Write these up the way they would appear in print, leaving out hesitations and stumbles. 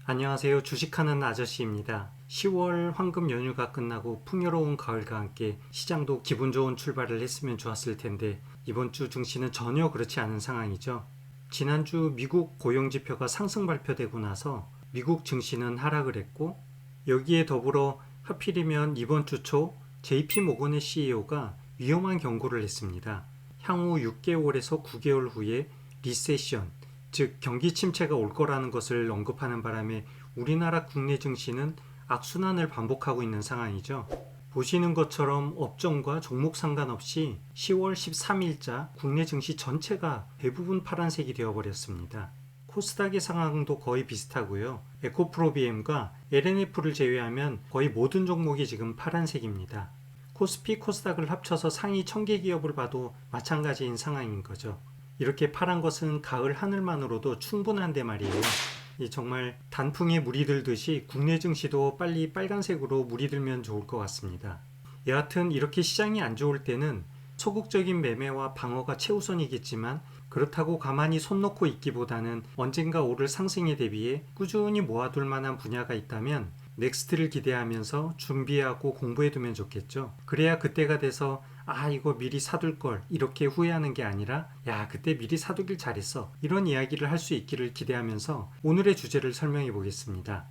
안녕하세요. 주식하는 아저씨입니다. 10월 황금 연휴가 끝나고 풍요로운 가을과 함께 시장도 기분 좋은 출발을 했으면 좋았을 텐데 이번 주 증시는 전혀 그렇지 않은 상황이죠. 지난주 미국 고용지표가 상승 발표되고 나서 미국 증시는 하락을 했고, 여기에 더불어 하필이면 이번 주 초 JP 모건의 CEO가 위험한 경고를 했습니다. 향후 6개월에서 9개월 후에 리세션, 즉 경기 침체가 올 거라는 것을 언급하는 바람에 우리나라 국내 증시는 악순환을 반복하고 있는 상황이죠. 보시는 것처럼 업종과 종목 상관없이 10월 13일자 국내 증시 전체가 대부분 파란색이 되어버렸습니다. 코스닥의 상황도 거의 비슷하고요. 에코프로비엠과 LNF를 제외하면 거의 모든 종목이 지금 파란색입니다. 코스피, 코스닥을 합쳐서 상위 1000개 기업을 봐도 마찬가지인 상황인 거죠. 이렇게 파란 것은 가을 하늘만으로도 충분한데 말이에요. 정말 단풍에 물이 들듯이 국내 증시도 빨리 빨간색으로 물이 들면 좋을 것 같습니다. 여하튼 이렇게 시장이 안 좋을 때는 소극적인 매매와 방어가 최우선이겠지만, 그렇다고 가만히 손 놓고 있기보다는 언젠가 오를 상승에 대비해 꾸준히 모아둘 만한 분야가 있다면 넥스트를 기대하면서 준비하고 공부해두면 좋겠죠. 그래야 그때가 돼서 이거 미리 사둘 걸 이렇게 후회하는 게 아니라 야, 그때 미리 사두길 잘했어, 이런 이야기를 할 수 있기를 기대하면서 오늘의 주제를 설명해 보겠습니다.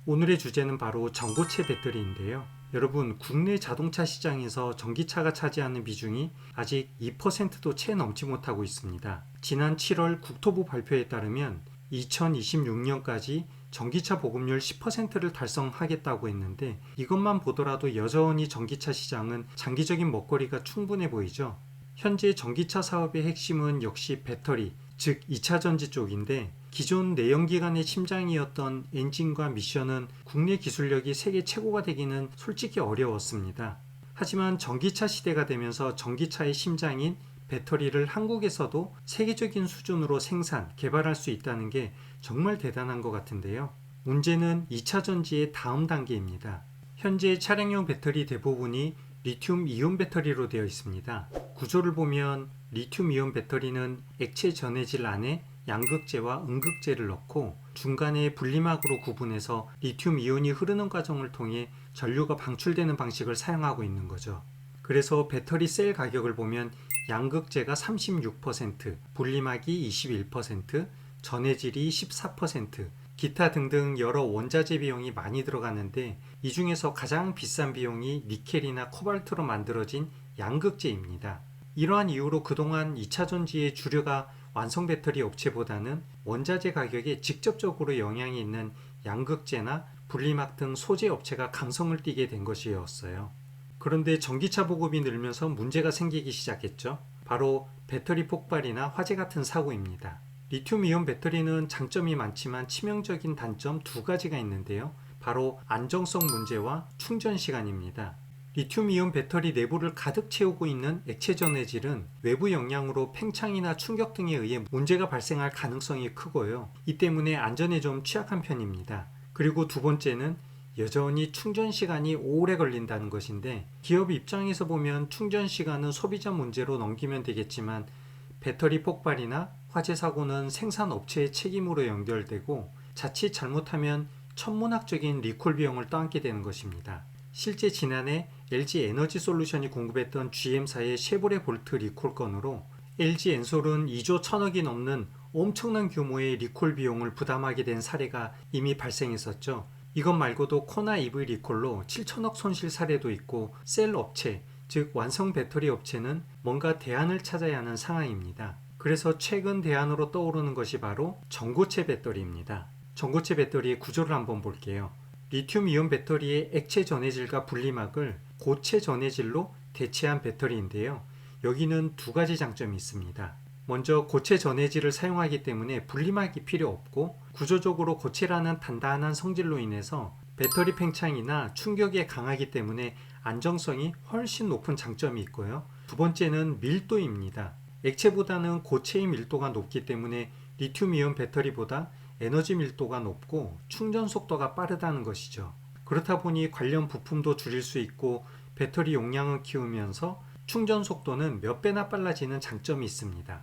오늘의 주제는 바로 전고체 배터리인데요. 여러분, 국내 자동차 시장에서 전기차가 차지하는 비중이 아직 2%도 채 넘지 못하고 있습니다. 지난 7월 국토부 발표에 따르면 2026년까지 전기차 보급률 10%를 달성하겠다고 했는데, 이것만 보더라도 여전히 전기차 시장은 장기적인 먹거리가 충분해 보이죠. 현재 전기차 사업의 핵심은 역시 배터리, 즉 2차 전지 쪽인데, 기존 내연기관의 심장이었던 엔진과 미션은 국내 기술력이 세계 최고가 되기는 솔직히 어려웠습니다. 하지만 전기차 시대가 되면서 전기차의 심장인 배터리를 한국에서도 세계적인 수준으로 생산, 개발할 수 있다는 게 정말 대단한 것 같은데요. 문제는 2차 전지의 다음 단계입니다. 현재 차량용 배터리 대부분이 리튬 이온 배터리로 되어 있습니다. 구조를 보면 리튬 이온 배터리는 액체 전해질 안에 양극재와 음극재를 넣고 중간에 분리막으로 구분해서 리튬 이온이 흐르는 과정을 통해 전류가 방출되는 방식을 사용하고 있는 거죠. 그래서 배터리 셀 가격을 보면 양극재가 36%, 분리막이 21%, 전해질이 14%, 기타 등등 여러 원자재 비용이 많이 들어가는데, 이 중에서 가장 비싼 비용이 니켈이나 코발트로 만들어진 양극재입니다. 이러한 이유로 그동안 2차 전지의 주류가 완성 배터리 업체보다는 원자재 가격에 직접적으로 영향이 있는 양극재나 분리막 등 소재 업체가 강성을 띠게 된 것이었어요. 그런데 전기차 보급이 늘면서 문제가 생기기 시작했죠. 바로 배터리 폭발이나 화재 같은 사고입니다. 리튬이온 배터리는 장점이 많지만 치명적인 단점 두 가지가 있는데요. 바로 안정성 문제와 충전 시간입니다. 리튬이온 배터리 내부를 가득 채우고 있는 액체 전해질은 외부 영향으로 팽창이나 충격 등에 의해 문제가 발생할 가능성이 크고요. 이 때문에 안전에 좀 취약한 편입니다. 그리고 두 번째는 여전히 충전 시간이 오래 걸린다는 것인데, 기업 입장에서 보면 충전 시간은 소비자 문제로 넘기면 되겠지만 배터리 폭발이나 화재 사고는 생산 업체의 책임으로 연결되고 자칫 잘못하면 천문학적인 리콜 비용을 떠안게 되는 것입니다. 실제 지난해 LG 에너지 솔루션이 공급했던 GM사의 쉐보레 볼트 리콜 건으로 LG 엔솔은 2조 1000억이 넘는 엄청난 규모의 리콜 비용을 부담하게 된 사례가 이미 발생했었죠. 이것 말고도 코나 EV 리콜로 7천억 손실 사례도 있고, 셀 업체, 즉 완성 배터리 업체는 뭔가 대안을 찾아야 하는 상황입니다. 그래서 최근 대안으로 떠오르는 것이 바로 전고체 배터리입니다. 전고체 배터리의 구조를 한번 볼게요. 리튬 이온 배터리의 액체 전해질과 분리막을 고체 전해질로 대체한 배터리인데요. 여기는 두 가지 장점이 있습니다. 먼저 고체 전해질을 사용하기 때문에 분리막이 필요 없고, 구조적으로 고체라는 단단한 성질로 인해서 배터리 팽창이나 충격에 강하기 때문에 안정성이 훨씬 높은 장점이 있고요. 두 번째는 밀도입니다. 액체보다는 고체의 밀도가 높기 때문에 리튬이온 배터리보다 에너지 밀도가 높고 충전 속도가 빠르다는 것이죠. 그렇다 보니 관련 부품도 줄일 수 있고 배터리 용량을 키우면서 충전 속도는 몇 배나 빨라지는 장점이 있습니다.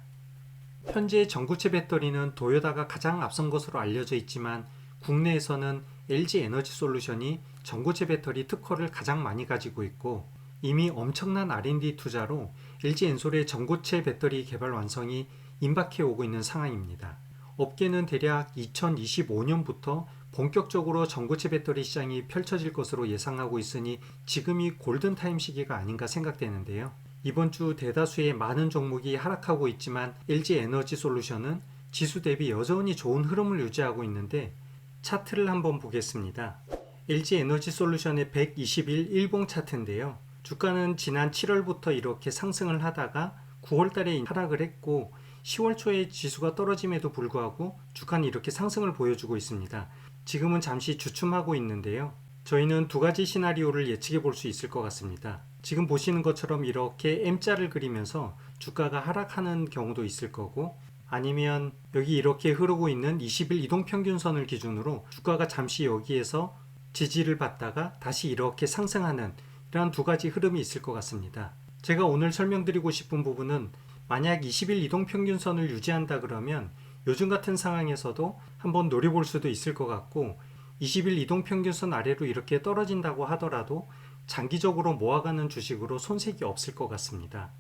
현재 전고체 배터리는 도요타가 가장 앞선 것으로 알려져 있지만 국내에서는 LG 에너지솔루션이 전고체 배터리 특허를 가장 많이 가지고 있고 이미 엄청난 R&D 투자로 LG 엔솔의 전고체 배터리 개발 완성이 임박해 오고 있는 상황입니다. 업계는 대략 2025년부터 본격적으로 전고체 배터리 시장이 펼쳐질 것으로 예상하고 있으니 지금이 골든타임 시기가 아닌가 생각되는데요. 이번 주 대다수의 많은 종목이 하락하고 있지만 LG 에너지 솔루션은 지수 대비 여전히 좋은 흐름을 유지하고 있는데 차트를 한번 보겠습니다. LG 에너지 솔루션의 120일 일봉 차트인데요. 주가는 지난 7월부터 이렇게 상승을 하다가 9월 달에 하락을 했고 10월 초에 지수가 떨어짐에도 불구하고 주가는 이렇게 상승을 보여주고 있습니다. 지금은 잠시 주춤하고 있는데요. 저희는 두 가지 시나리오를 예측해 볼 수 있을 것 같습니다. 지금 보시는 것처럼 이렇게 M자를 그리면서 주가가 하락하는 경우도 있을 거고 아니면 여기 이렇게 흐르고 있는 20일 이동평균선을 기준으로 주가가 잠시 여기에서 지지를 받다가 다시 이렇게 상승하는 이러한 두 가지 흐름이 있을 것 같습니다. 제가 오늘 설명드리고 싶은 부분은 만약 20일 이동평균선을 유지한다 그러면 요즘 같은 상황에서도 한번 노려볼 수도 있을 것 같고 20일 이동평균선 아래로 이렇게 떨어진다고 하더라도 장기적으로 모아가는 주식으로 손색이 없을 것 같습니다.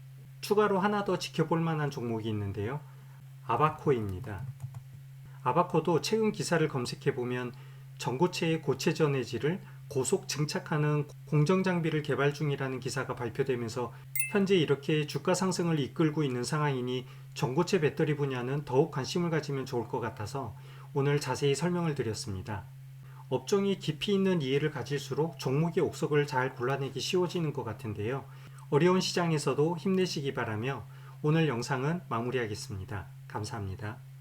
추가로 하나 더 지켜볼 만한 종목이 있는데요. 아바코입니다. 아바코도 최근 기사를 검색해보면 전고체의 고체 전해질을 고속 증착하는 공정장비를 개발 중이라는 기사가 발표되면서 현재 이렇게 주가 상승을 이끌고 있는 상황이니 전고체 배터리 분야는 더욱 관심을 가지면 좋을 것 같아서 오늘 자세히 설명을 드렸습니다. 업종이 깊이 있는 이해를 가질수록 종목의 옥석을 잘 골라내기 쉬워지는 것 같은데요. 어려운 시장에서도 힘내시기 바라며 오늘 영상은 마무리하겠습니다. 감사합니다.